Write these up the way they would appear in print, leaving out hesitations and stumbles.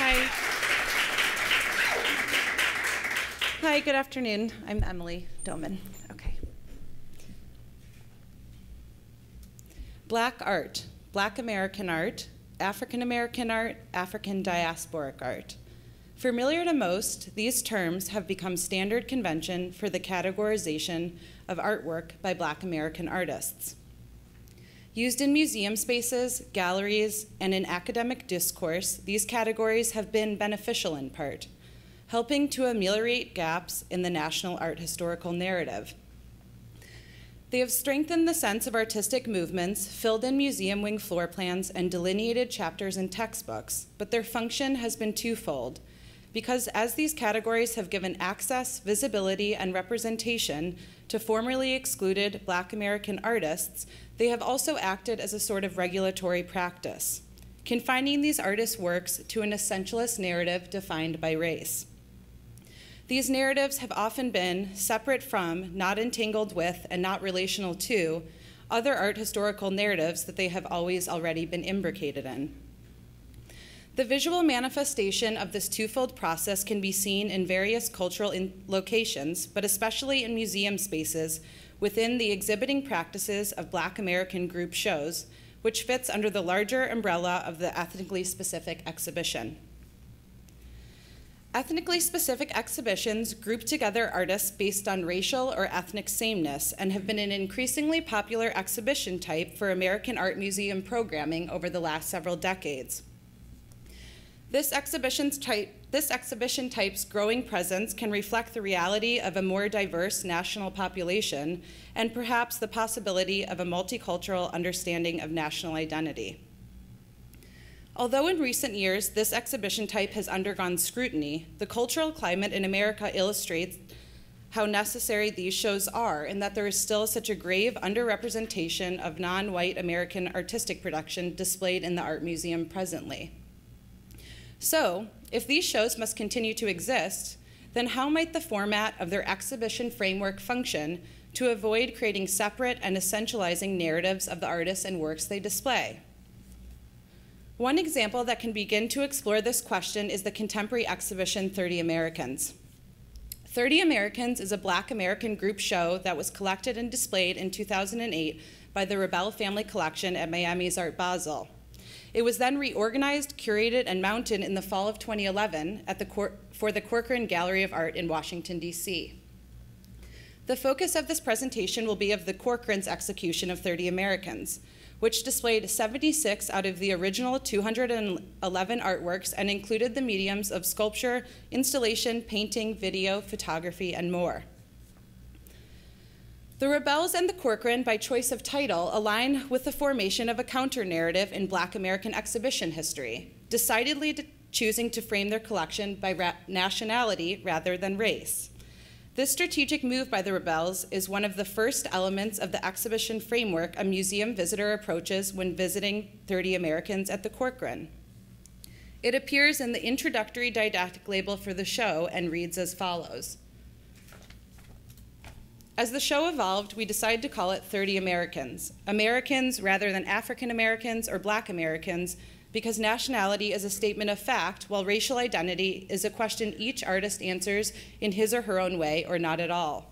Hi. Hi, good afternoon. I'm Emily Doman. Okay. Black art, Black American art, African American art, African diasporic art. Familiar to most, these terms have become standard convention for the categorization of artwork by Black American artists. Used in museum spaces, galleries, and in academic discourse, these categories have been beneficial in part, helping to ameliorate gaps in the national art historical narrative. They have strengthened the sense of artistic movements, filled in museum wing floor plans, and delineated chapters in textbooks, but their function has been twofold, because as these categories have given access, visibility, and representation to formerly excluded Black American artists, they have also acted as a sort of regulatory practice, confining these artists' works to an essentialist narrative defined by race. These narratives have often been separate from, not entangled with, and not relational to other art historical narratives that they have always already been imbricated in. The visual manifestation of this twofold process can be seen in various cultural locations, but especially in museum spaces within the exhibiting practices of Black American group shows, which fits under the larger umbrella of the ethnically specific exhibition. Ethnically specific exhibitions group together artists based on racial or ethnic sameness and have been an increasingly popular exhibition type for American art museum programming over the last several decades. This exhibition type's growing presence can reflect the reality of a more diverse national population and perhaps the possibility of a multicultural understanding of national identity. Although in recent years this exhibition type has undergone scrutiny, the cultural climate in America illustrates how necessary these shows are and that there is still such a grave underrepresentation of non-white American artistic production displayed in the art museum presently. So, if these shows must continue to exist, then how might the format of their exhibition framework function to avoid creating separate and essentializing narratives of the artists and works they display? One example that can begin to explore this question is the contemporary exhibition 30 Americans. 30 Americans is a Black American group show that was collected and displayed in 2008 by the Rebel Family Collection at Miami's Art Basel. It was then reorganized, curated, and mounted in the fall of 2011 for the Corcoran Gallery of Art in Washington, D.C. The focus of this presentation will be of the Corcoran's execution of 30 Americans, which displayed 76 out of the original 211 artworks and included the mediums of sculpture, installation, painting, video, photography, and more. The Rebels and the Corcoran, by choice of title, align with the formation of a counter-narrative in Black American exhibition history, decidedly choosing to frame their collection by nationality rather than race. This strategic move by the Rebels is one of the first elements of the exhibition framework a museum visitor approaches when visiting 30 Americans at the Corcoran. It appears in the introductory didactic label for the show and reads as follows. As the show evolved, we decided to call it 30 Americans. Americans rather than African Americans or Black Americans, because nationality is a statement of fact, while racial identity is a question each artist answers in his or her own way or not at all.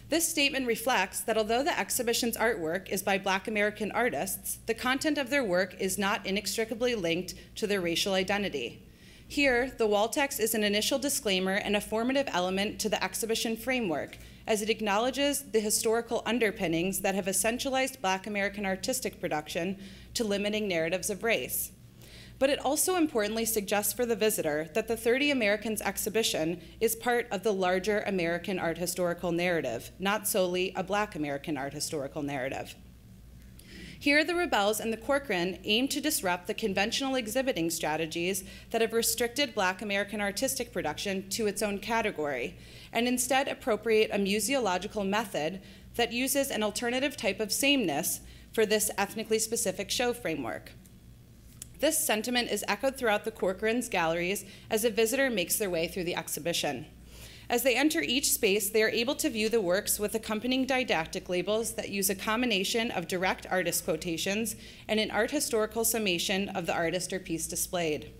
This statement reflects that although the exhibition's artwork is by Black American artists, the content of their work is not inextricably linked to their racial identity. Here, the wall text is an initial disclaimer and a formative element to the exhibition framework, as it acknowledges the historical underpinnings that have essentialized Black American artistic production to limiting narratives of race. But it also importantly suggests for the visitor that the 30 Americans exhibition is part of the larger American art historical narrative, not solely a Black American art historical narrative. Here, the Rebels and the Corcoran aim to disrupt the conventional exhibiting strategies that have restricted Black American artistic production to its own category, and instead appropriate a museological method that uses an alternative type of sameness for this ethnically specific show framework. This sentiment is echoed throughout the Corcoran's galleries as a visitor makes their way through the exhibition. As they enter each space, they are able to view the works with accompanying didactic labels that use a combination of direct artist quotations and an art historical summation of the artist or piece displayed.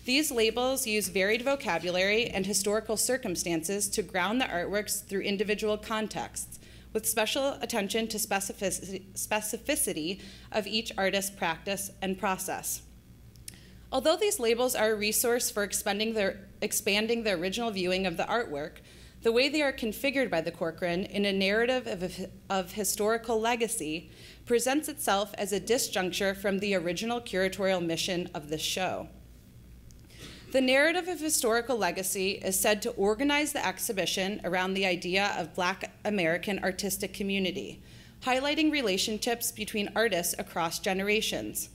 These labels use varied vocabulary and historical circumstances to ground the artworks through individual contexts, with special attention to specificity of each artist's practice and process. Although these labels are a resource for expanding the original viewing of the artwork, the way they are configured by the Corcoran in a narrative of historical legacy presents itself as a disjuncture from the original curatorial mission of this show. The narrative of historical legacy is said to organize the exhibition around the idea of Black American artistic community, highlighting relationships between artists across generations.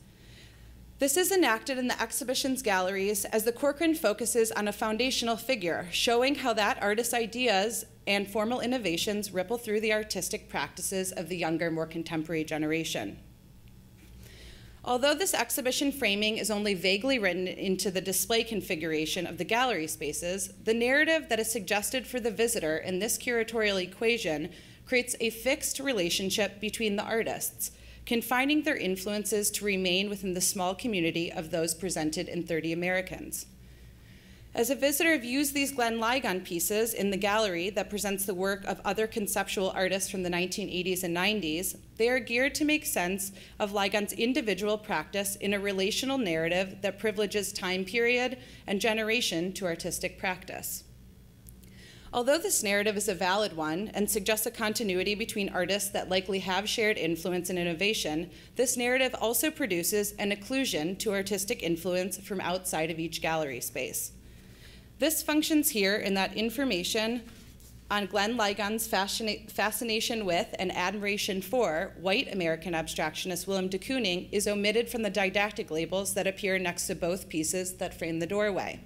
This is enacted in the exhibition's galleries as the Corcoran focuses on a foundational figure, showing how that artist's ideas and formal innovations ripple through the artistic practices of the younger, more contemporary generation. Although this exhibition framing is only vaguely written into the display configuration of the gallery spaces, the narrative that is suggested for the visitor in this curatorial equation creates a fixed relationship between the artists, confining their influences to remain within the small community of those presented in 30 Americans. As a visitor views these Glenn Ligon pieces in the gallery that presents the work of other conceptual artists from the 1980s and 90s, they are geared to make sense of Ligon's individual practice in a relational narrative that privileges time period and generation to artistic practice. Although this narrative is a valid one and suggests a continuity between artists that likely have shared influence and innovation, this narrative also produces an occlusion to artistic influence from outside of each gallery space. This functions here in that information on Glenn Ligon's fascination with and admiration for white American abstractionist Willem de Kooning is omitted from the didactic labels that appear next to both pieces that frame the doorway.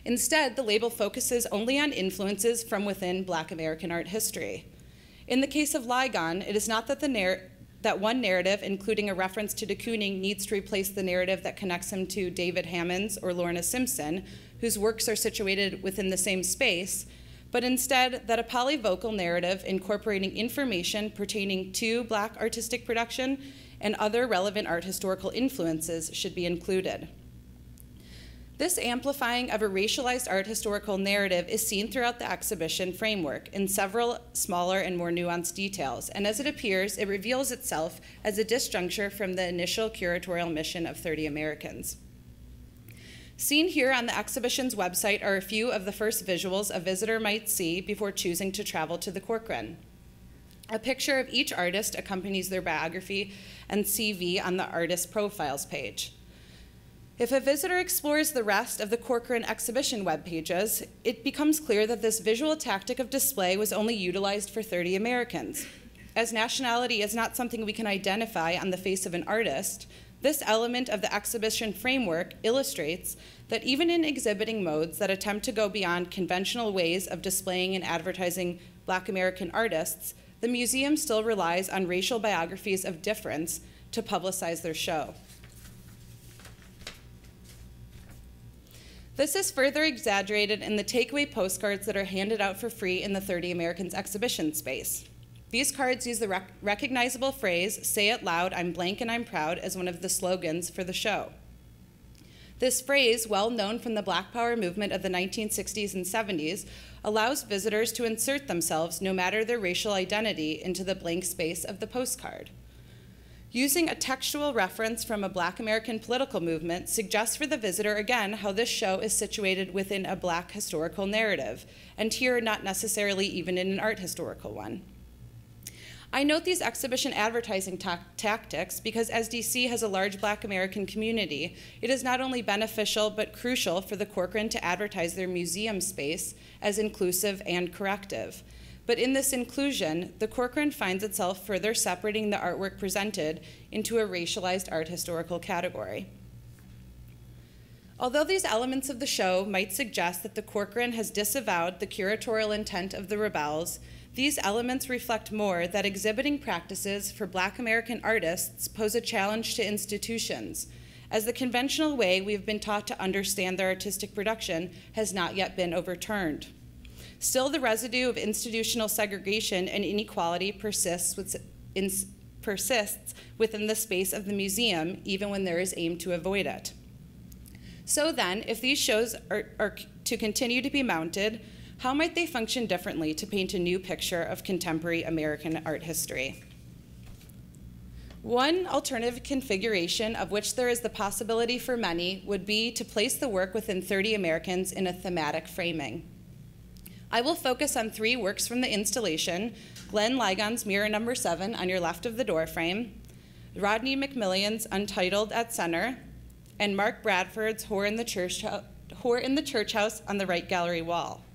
Instead, the label focuses only on influences from within Black American art history. In the case of Ligon, it is not that that one narrative, including a reference to de Kooning, needs to replace the narrative that connects him to David Hammons or Lorna Simpson, whose works are situated within the same space, but instead that a polyvocal narrative incorporating information pertaining to Black artistic production and other relevant art historical influences should be included. This amplifying of a racialized art historical narrative is seen throughout the exhibition framework in several smaller and more nuanced details, and as it appears, it reveals itself as a disjuncture from the initial curatorial mission of 30 Americans. Seen here on the exhibition's website are a few of the first visuals a visitor might see before choosing to travel to the Corcoran. A picture of each artist accompanies their biography and CV on the artist profiles page. If a visitor explores the rest of the Corcoran exhibition web pages, it becomes clear that this visual tactic of display was only utilized for 30 Americans. As nationality is not something we can identify on the face of an artist, this element of the exhibition framework illustrates that even in exhibiting modes that attempt to go beyond conventional ways of displaying and advertising Black American artists, the museum still relies on racial biographies of difference to publicize their show. This is further exaggerated in the takeaway postcards that are handed out for free in the 30 Americans exhibition space. These cards use the recognizable phrase, "Say it loud, I'm blank and I'm proud," as one of the slogans for the show. This phrase, well known from the Black Power movement of the 1960s and 70s, allows visitors to insert themselves, no matter their racial identity, into the blank space of the postcard. Using a textual reference from a Black American political movement suggests for the visitor again how this show is situated within a Black historical narrative, and here not necessarily even in an art historical one. I note these exhibition advertising tactics because as DC has a large Black American community, it is not only beneficial but crucial for the Corcoran to advertise their museum space as inclusive and corrective. But in this inclusion, the Corcoran finds itself further separating the artwork presented into a racialized art historical category. Although these elements of the show might suggest that the Corcoran has disavowed the curatorial intent of the rebels, these elements reflect more that exhibiting practices for Black American artists pose a challenge to institutions, as the conventional way we have been taught to understand their artistic production has not yet been overturned. Still, the residue of institutional segregation and inequality persists within the space of the museum, even when there is aim to avoid it. So then, if these shows are to continue to be mounted, how might they function differently to paint a new picture of contemporary American art history? One alternative configuration, of which there is the possibility for many, would be to place the work within 30 Americans in a thematic framing. I will focus on 3 works from the installation: Glenn Ligon's Mirror No. 7 on your left of the doorframe, Rodney McMillian's Untitled at center, and Mark Bradford's Whore in the Church House on the right gallery wall.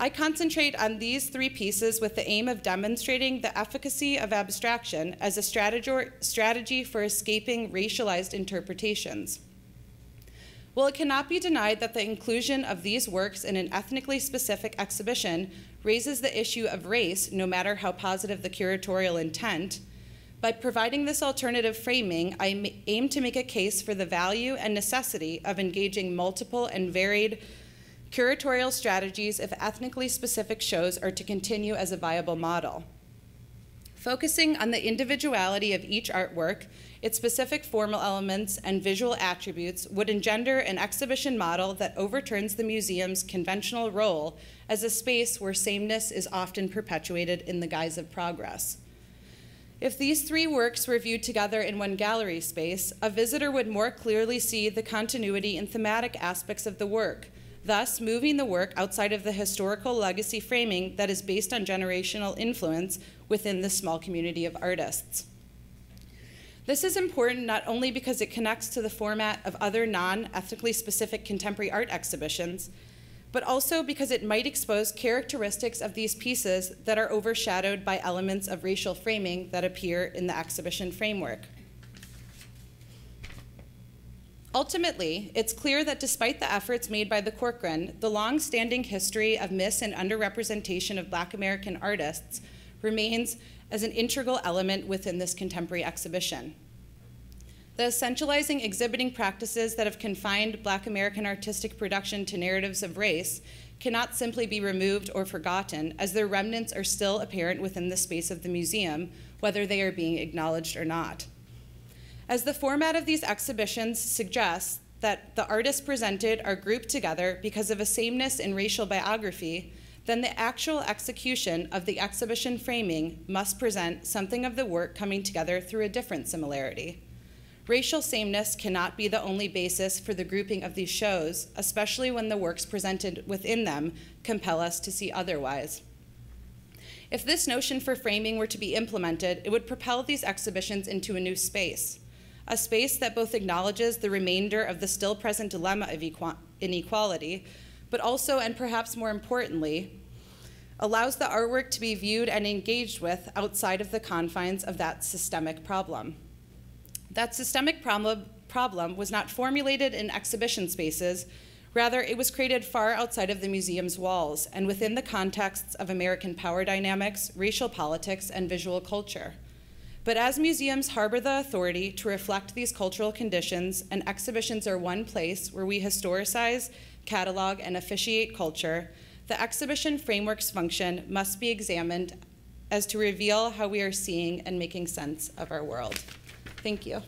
I concentrate on these 3 pieces with the aim of demonstrating the efficacy of abstraction as a strategy for escaping racialized interpretations. While it cannot be denied that the inclusion of these works in an ethnically specific exhibition raises the issue of race, no matter how positive the curatorial intent, by providing this alternative framing, I aim to make a case for the value and necessity of engaging multiple and varied curatorial strategies if ethnically specific shows are to continue as a viable model. Focusing on the individuality of each artwork, its specific formal elements and visual attributes would engender an exhibition model that overturns the museum's conventional role as a space where sameness is often perpetuated in the guise of progress. If these 3 works were viewed together in one gallery space, a visitor would more clearly see the continuity and thematic aspects of the work, thus moving the work outside of the historical legacy framing that is based on generational influence within this small community of artists. This is important not only because it connects to the format of other non-ethnically specific contemporary art exhibitions, but also because it might expose characteristics of these pieces that are overshadowed by elements of racial framing that appear in the exhibition framework. Ultimately, it's clear that despite the efforts made by the Corcoran, the long-standing history of mis- and underrepresentation of Black American artists remains as an integral element within this contemporary exhibition. The essentializing exhibiting practices that have confined Black American artistic production to narratives of race cannot simply be removed or forgotten, as their remnants are still apparent within the space of the museum, whether they are being acknowledged or not. As the format of these exhibitions suggests that the artists presented are grouped together because of a sameness in racial biography, then the actual execution of the exhibition framing must present something of the work coming together through a different similarity. Racial sameness cannot be the only basis for the grouping of these shows, especially when the works presented within them compel us to see otherwise. If this notion for framing were to be implemented, it would propel these exhibitions into a new space, a space that both acknowledges the remainder of the still present dilemma of inequality, but also, and perhaps more importantly, allows the artwork to be viewed and engaged with outside of the confines of that systemic problem. That systemic problem was not formulated in exhibition spaces, rather it was created far outside of the museum's walls and within the contexts of American power dynamics, racial politics, and visual culture. But as museums harbor the authority to reflect these cultural conditions, and exhibitions are one place where we historicize, catalog, and officiate culture, the exhibition framework's function must be examined as to reveal how we are seeing and making sense of our world. Thank you.